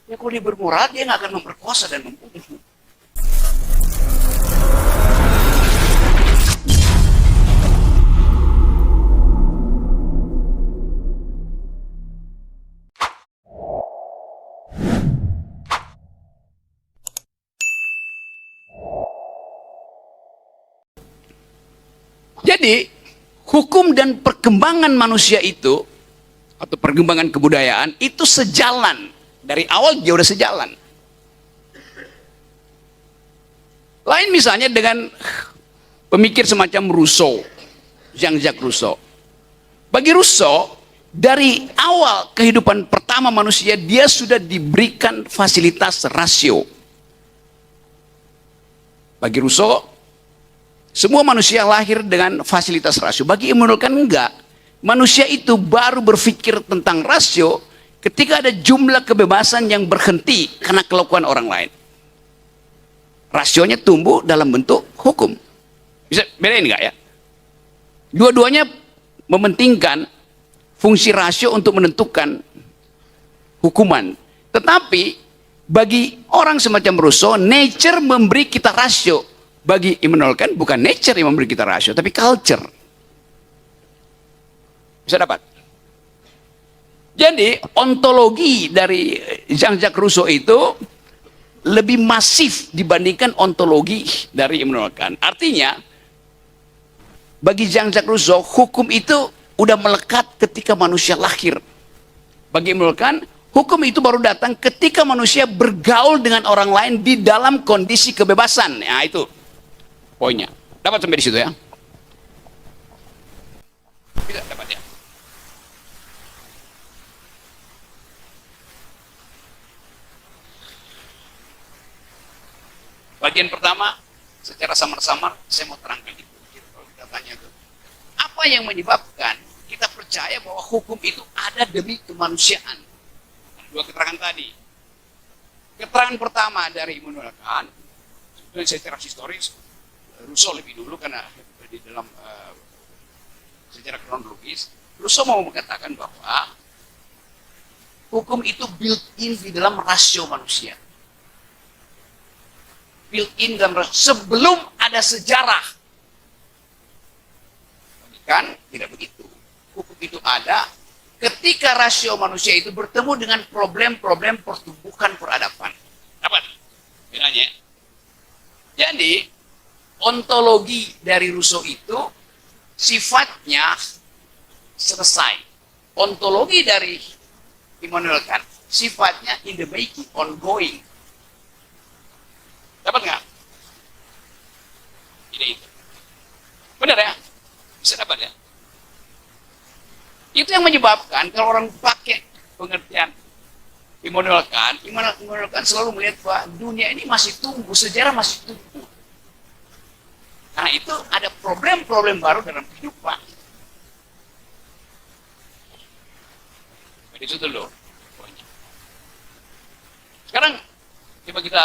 Ya kalau dia bermoral, dia nggak akan memperkosa dan membunuh. Jadi, hukum dan perkembangan manusia itu, atau perkembangan kebudayaan, itu sejalan. Dari awal dia udah sejalan. Lain misalnya dengan pemikir semacam Rousseau, Jean-Jacques Rousseau. Bagi Rousseau, dari awal kehidupan pertama manusia, dia sudah diberikan fasilitas rasio. Bagi Rousseau, semua manusia lahir dengan fasilitas rasio. Bagi Immanuel Kant enggak. Manusia itu baru berpikir tentang rasio ketika ada jumlah kebebasan yang berhenti karena kelakuan orang lain. Rasionya tumbuh dalam bentuk hukum. Bisa bedain enggak ya? Dua-duanya mementingkan fungsi rasio untuk menentukan hukuman. Tetapi bagi orang semacam Rousseau, nature memberi kita rasio. Bagi Immanuel Kant, bukan nature yang memberi kita rasio, tapi culture. Bisa dapat? Jadi, ontologi dari Jean-Jacques Rousseau itu lebih masif dibandingkan ontologi dari Immanuel Kant. Artinya, bagi Jean-Jacques Rousseau, hukum itu udah melekat ketika manusia lahir. Bagi Immanuel Kant, hukum itu baru datang ketika manusia bergaul dengan orang lain di dalam kondisi kebebasan. Nah, itu poinnya. Dapat sampai di situ ya? Bisa dapat ya? Bagian pertama, secara samar-samar, saya mau terangkan itu. Kalau kita tanya itu, apa yang menyebabkan kita percaya bahwa hukum itu ada demi kemanusiaan? Dua keterangan tadi. Keterangan pertama dari Immanuel Kant, sebenarnya secara historis, Rousseau lebih dulu karena di dalam secara kronologis, Rousseau mau mengatakan bahwa hukum itu built-in di dalam rasio manusia. Built-in dalam rasio sebelum ada sejarah. Kan tidak begitu. Hukum itu ada ketika rasio manusia itu bertemu dengan problem-problem pertumbuhan peradaban. Dapat bedanya? Jadi, ontologi dari Rousseau itu sifatnya selesai. Ontologi dari Immanuel Kant sifatnya in the making, ongoing. Dapat nggak? Itu. Benar ya? Bisa dapat ya? Itu yang menyebabkan kalau orang pakai pengertian Immanuel Kant selalu melihat bahwa dunia ini masih tumbuh, sejarah masih tumbuh. Karena itu ada problem-problem baru dalam kehidupan. Jadi itu dulu. Sekarang coba kita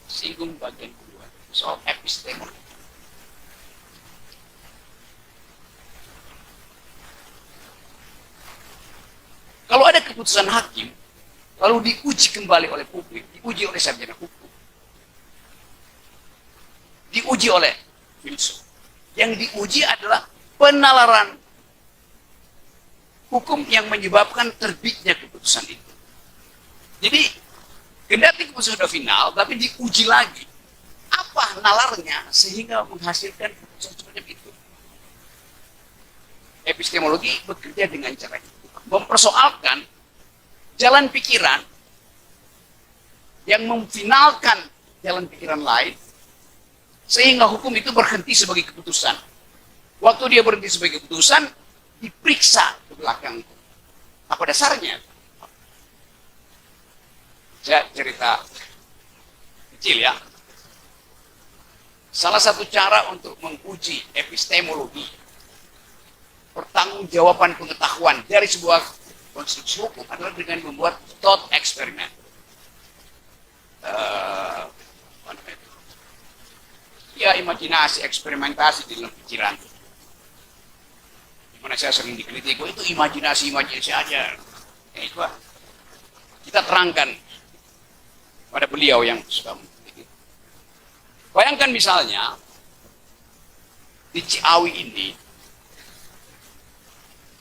singgung bagian kedua soal epistemologi. Kalau ada keputusan hakim, lalu diuji kembali oleh publik, diuji oleh sarjana hukum, diuji oleh filsuf. Yang diuji adalah penalaran hukum yang menyebabkan terbitnya keputusan itu. Jadi, kendati keputusan sudah final, tapi diuji lagi. Apa nalarnya sehingga menghasilkan keputusan semacam itu? Epistemologi bekerja dengan cara itu. Mempersoalkan jalan pikiran yang memfinalkan jalan pikiran lain sehingga hukum itu berhenti sebagai keputusan. Waktu dia berhenti sebagai keputusan, diperiksa ke belakang. Apa dasarnya? Saya cerita kecil ya. Salah satu cara untuk menguji epistemologi, pertanggungjawaban pengetahuan dari sebuah konstruksi hukum adalah dengan membuat thought experiment. Ya, imajinasi, eksperimentasi di dalam pikiran. Dimana saya sering dikritik, itu imajinasi aja. Ya, itu kita terangkan pada beliau yang sudah. Bayangkan misalnya di Ciawi ini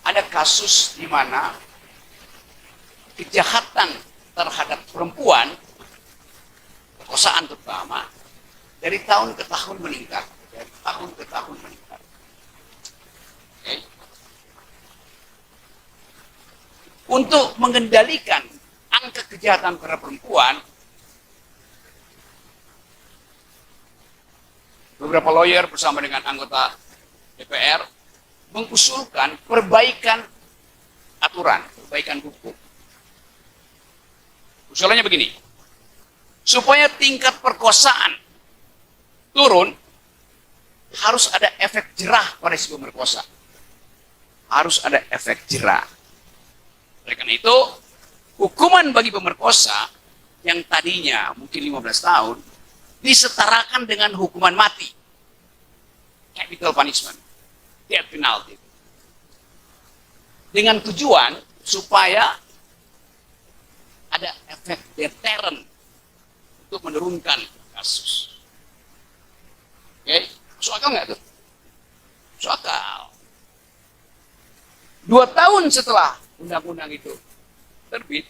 ada kasus di mana kejahatan terhadap perempuan, perkosaan terutama, dari tahun ke tahun meningkat, dari tahun ke tahun meningkat. Okay. Untuk mengendalikan angka kejahatan terhadap perempuan, beberapa lawyer bersama dengan anggota DPR mengusulkan perbaikan aturan, perbaikan hukum. Usulannya begini, supaya tingkat perkosaan turun, harus ada efek jerah pada si pemerkosa. Harus ada efek jerah. Oleh karena itu, hukuman bagi pemerkosa yang tadinya mungkin 15 tahun, disetarakan dengan hukuman mati. Capital punishment. Death penalty. Dengan tujuan supaya ada efek deterrent untuk menurunkan kasus. Oke, masuk akal nggak tuh? Masuk akal. 2 tahun setelah undang-undang itu terbit,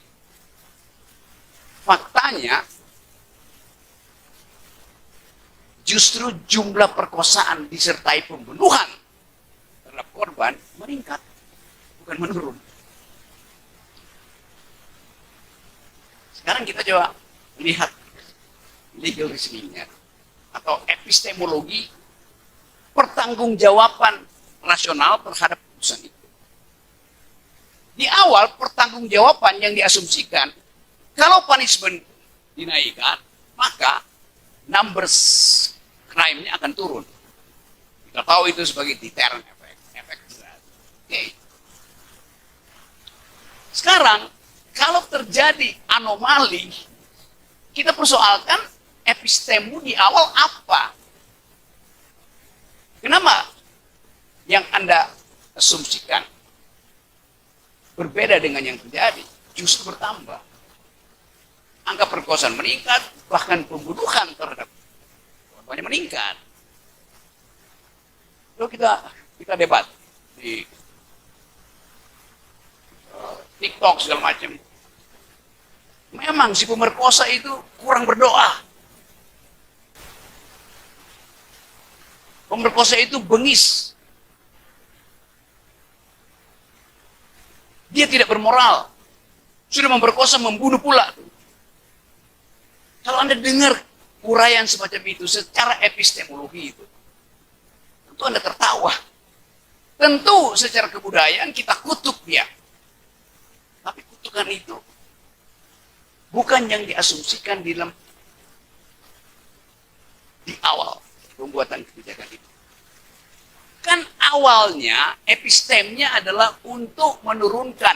faktanya justru jumlah perkosaan disertai pembunuhan terhadap korban meningkat, bukan menurun. Sekarang kita coba lihat legal reasoningnya atau epistemologi pertanggungjawaban rasional terhadap putusan itu. Di awal pertanggungjawaban yang diasumsikan, kalau punishment dinaikkan, maka numbers crime-nya akan turun. Kita tahu itu sebagai deterrent effect. Okay. Sekarang, kalau terjadi anomali, kita persoalkan epistemu di awal apa? Kenapa yang Anda asumsikan berbeda dengan yang terjadi? Justru bertambah. Angka perkosaan meningkat, bahkan pembunuhan terhadap korbannya meningkat. Lalu kita debat di TikTok segala macam. Memang si pemerkosa itu kurang berdoa. Pemerkosa itu bengis. Dia tidak bermoral. Sudah memperkosa, membunuh pula. Kalau Anda dengar uraian semacam itu secara epistemologi itu, tentu Anda tertawa. Tentu secara kebudayaan kita kutuk dia. Tapi kutukan itu bukan yang diasumsikan di awal pembuatan kebijakan itu. Kan awalnya epistemnya adalah untuk menurunkan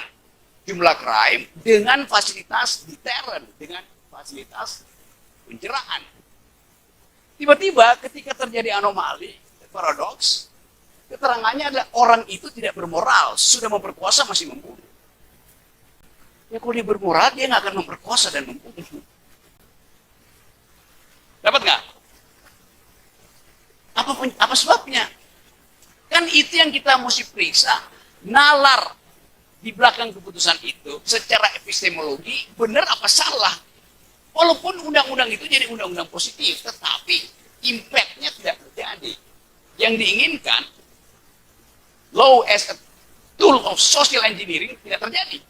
jumlah crime dengan fasilitas deterrent, dengan fasilitas pencerahan. Tiba-tiba ketika terjadi anomali, paradoks, keterangannya adalah orang itu tidak bermoral, sudah memperkosa masih membunuh. Ya kalau dia bermoral, dia nggak akan memperkosa dan membunuh. Dapat nggak? Apa sebabnya? Kan itu yang kita mesti periksa, nalar di belakang keputusan itu secara epistemologi benar apa salah. Walaupun undang-undang itu jadi undang-undang positif, tetapi impact-nya tidak terjadi. Yang diinginkan, law as a tool of social engineering tidak terjadi.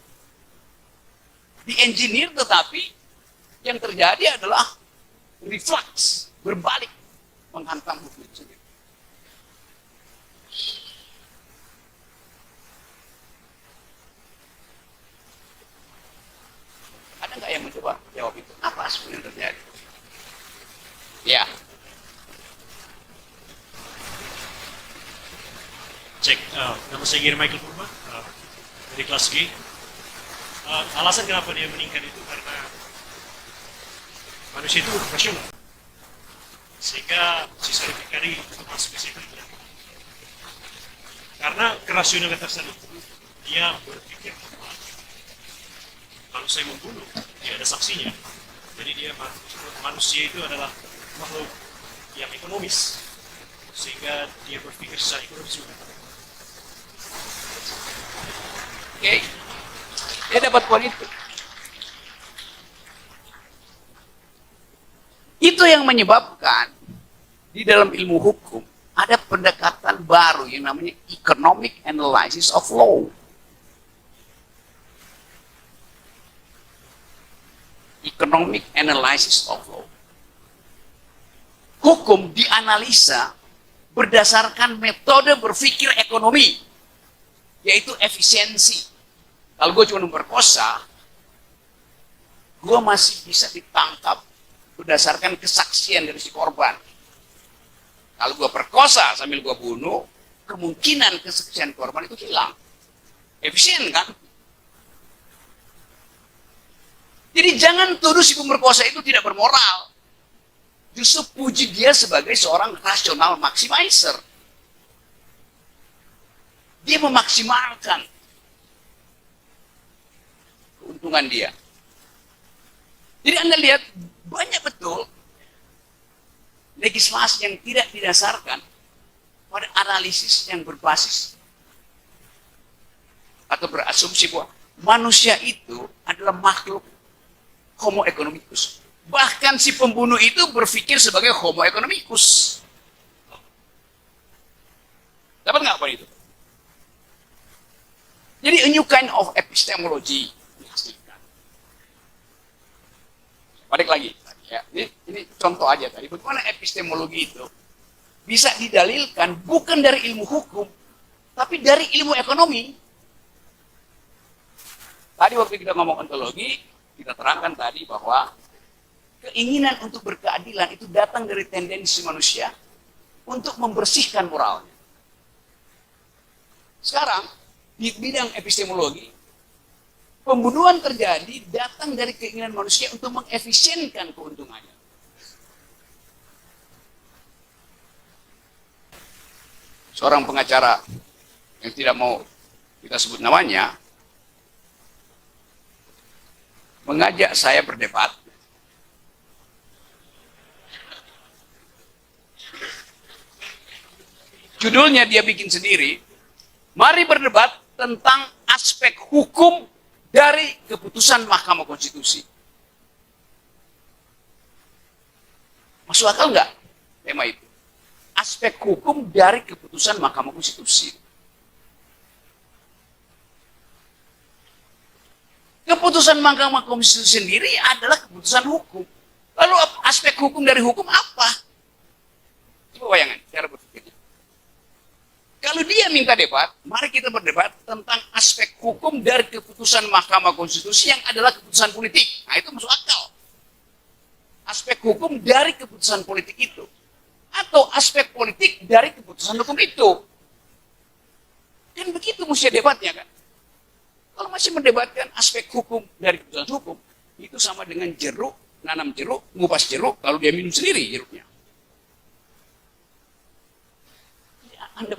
Di engineer tetapi yang terjadi adalah reflux, berbalik, menghantam hukum itu sendiri. Ada nggak yang mencoba jawab itu? Apa sebenarnya yang terjadi? Ya. Cek, nama saya Giri Michael Purba, dari kelas G. Alasan kenapa dia meningkat itu karena manusia itu rasional. Sehingga sisa dikari masuk ke situ. Karena kerasionalitasan itu, dia berpikir, kalau saya membunuh, dia ada saksinya, Jadi dia manusia itu adalah makhluk yang ekonomis, sehingga dia berpikir secara ekonomis juga. Oke, dia dapat poin itu. Itu yang menyebabkan di dalam ilmu hukum ada pendekatan baru yang namanya economic analysis of law. Economic analysis of law. Hukum dianalisa berdasarkan metode berpikir ekonomi, yaitu efisiensi. Kalau gue cuma memperkosa, gue masih bisa ditangkap berdasarkan kesaksian dari si korban. Kalau gue perkosa sambil gue bunuh, kemungkinan kesaksian korban itu hilang. Efisien kan? Jadi jangan tuduh si pemerkosa itu tidak bermoral. Justru puji dia sebagai seorang rasional maximizer. Dia memaksimalkan keuntungan dia. Jadi Anda lihat, banyak betul legislasi yang tidak didasarkan pada analisis yang berbasis atau berasumsi bahwa manusia itu adalah makhluk homo economicus. Bahkan si pembunuh itu berpikir sebagai homo economicus. Dapat nggak poin itu? Jadi a new kind of epistemology dihasilkan. Balik lagi, ya. Ini contoh aja tadi. Bagaimana epistemologi itu bisa didalilkan bukan dari ilmu hukum, tapi dari ilmu ekonomi. Tadi waktu kita ngomong ontologi, kita terangkan tadi bahwa keinginan untuk berkeadilan itu datang dari tendensi manusia untuk membersihkan moralnya. Sekarang, di bidang epistemologi, pembunuhan terjadi datang dari keinginan manusia untuk mengefisienkan keuntungannya. Seorang pengacara yang tidak mau kita sebut namanya, mengajak saya berdebat. Judulnya dia bikin sendiri, mari berdebat tentang aspek hukum dari keputusan Mahkamah Konstitusi. Masuk akal nggak tema itu? Aspek hukum dari keputusan Mahkamah Konstitusi. Keputusan Mahkamah Konstitusi sendiri adalah keputusan hukum. Lalu aspek hukum dari hukum apa? Coba bayangkan cara berpikirnya. Kalau dia minta debat, mari kita berdebat tentang aspek hukum dari keputusan Mahkamah Konstitusi yang adalah keputusan politik. Nah, itu masuk akal. Aspek hukum dari keputusan politik itu. Atau aspek politik dari keputusan hukum itu. Kan begitu mesti debatnya kan. Kalau masih mendebatkan aspek hukum dari keputusan hukum, itu sama dengan jeruk, nanam jeruk, ngupas jeruk, lalu dia minum sendiri jeruknya. Anda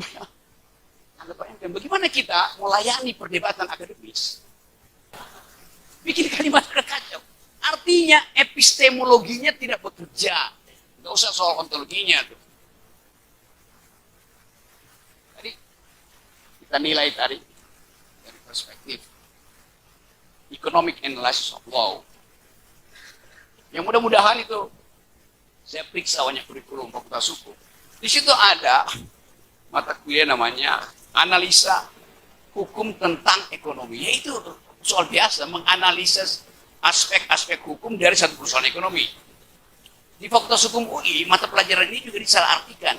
bayangkan bagaimana kita melayani perdebatan akademis. Bikin kalimat kacau. Artinya epistemologinya tidak bekerja. Nggak usah soal ontologinya tuh. Tadi kita nilai tadi dari perspektif economic analysis of law. Yang mudah-mudahan itu saya periksa banyak kurikulum fakultas hukum. Di situ ada mata kuliah namanya analisa hukum tentang ekonomi. Yaitu soal biasa menganalisis aspek-aspek hukum dari satu perusahaan ekonomi. Di Fakultas Hukum UI, mata pelajaran ini juga disalahartikan.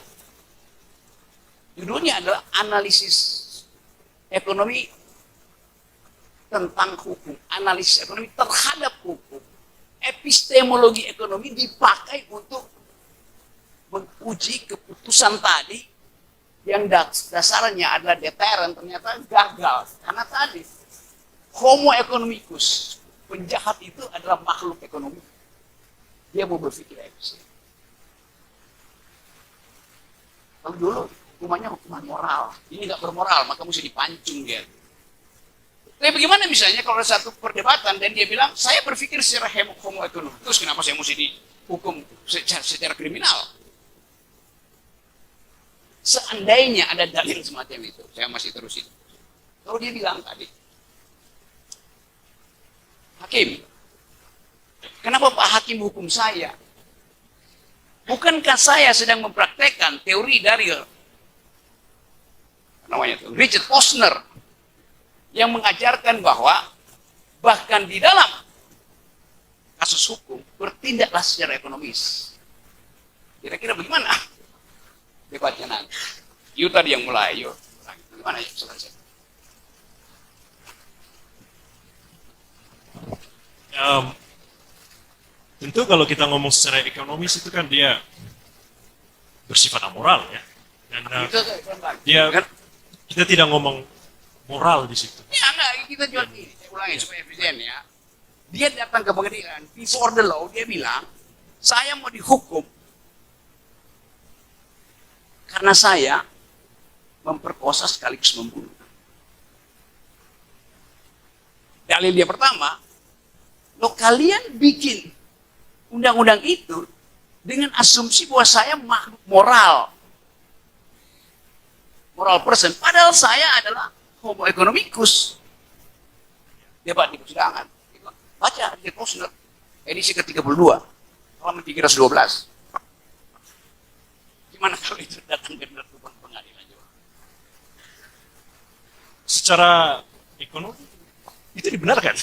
Judulnya adalah analisis ekonomi tentang hukum. Analisis ekonomi terhadap hukum. Epistemologi ekonomi dipakai untuk menguji keputusan tadi yang dasarnya adalah deteren, ternyata gagal. Karena tadi, homo economicus, penjahat itu adalah makhluk ekonomi. Dia mau berpikir efisien. Kalau dulu hukumannya hukuman moral, ini nggak bermoral, maka mesti dipancung dia. Tapi bagaimana misalnya kalau ada satu perdebatan dan dia bilang, saya berpikir secara homo ekonomi, terus kenapa saya mesti dihukum secara kriminal? Seandainya ada dalil semacam itu, saya masih terusin. Kalau dia bilang tadi, hakim, kenapa Pak Hakim hukum saya? Bukankah saya sedang mempraktekkan teori dari Richard Posner yang mengajarkan bahwa bahkan di dalam kasus hukum bertindaklah secara ekonomis. Kira-kira bagaimana debatnya nanti? Yuk tadi yang mulai, yuk. Bagaimana ya selesai? Tentu kalau kita ngomong secara ekonomis itu kan dia bersifat amoral ya. Dan dia kita tidak ngomong moral di situ. Ya enggak, kita jual ini. Saya ulangi supaya efisien ya. Dia datang ke pengadilan, before the law, dia bilang, saya mau dihukum karena saya memperkosa sekaligus membunuh. Dalil dia pertama, lo kalian bikin undang-undang itu dengan asumsi bahwa saya makhluk moral person, padahal saya adalah homo economicus. Debat di persidangan. Baca di Posner, edisi ke-32, halaman 312. Gimana kalau itu datang ke pengadilan juga? Secara ekonomi itu dibenarkan.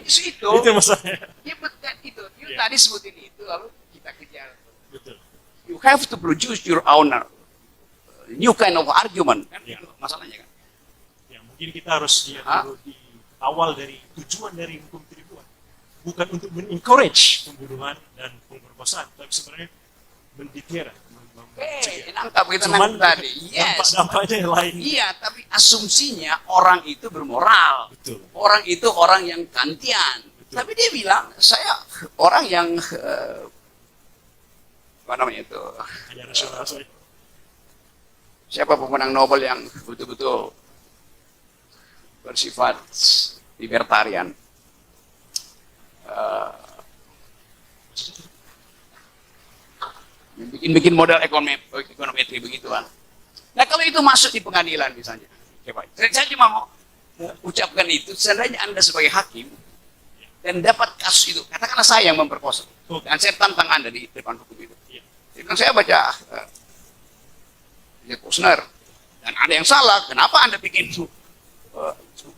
Itu masalahnya. Ya betul itu. You tadi sebutin itu, lalu kita kejar. Betul. You have to produce your own new kind of argument. Kan itu masalahnya kan. Ya, mungkin kita harus lihat dulu di awal dari tujuan dari hukum itu dibuat. Bukan untuk men-encourage pembunuhan dan pemerkosaan, tapi sebenarnya mendikira. Nangkap kita nangkap tadi. Yes. Dampak-dampaknya yang lain. Iya, tapi asumsinya orang itu bermoral. Betul. Orang itu orang yang kantian. Betul. Tapi dia bilang, saya orang yang apa namanya itu? Hanya rasional saja. Siapa pemenang Nobel yang betul-betul bersifat libertarian? Bikin model ekonometri begituan. Nah kalau itu masuk di pengadilan misalnya, saya cuma mau ucapkan itu, seandainya Anda sebagai hakim dan dapat kasus itu, katakanlah saya yang memperkosa, dan saya tantang Anda di depan hukum itu. Jadi saya baca Posner, dan ada yang salah, kenapa Anda bikin itu?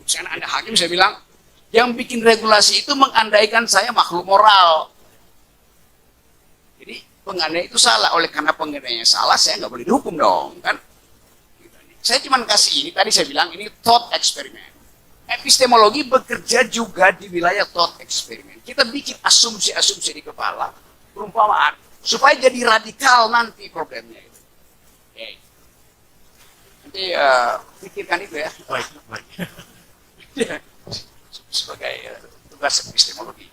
Karena Anda hakim, saya bilang, yang bikin regulasi itu mengandaikan saya makhluk moral. Jadi pengandaian itu salah, oleh karena pengandaiannya salah, saya nggak boleh dihukum dong, kan? Saya cuma kasih ini, tadi saya bilang ini thought experiment. Epistemologi bekerja juga di wilayah thought experiment. Kita bikin asumsi-asumsi di kepala, perumpamaan, supaya jadi radikal nanti problemnya itu. Okay. Nanti pikirkan itu ya. Baik. Sebagai tugas epistemologi.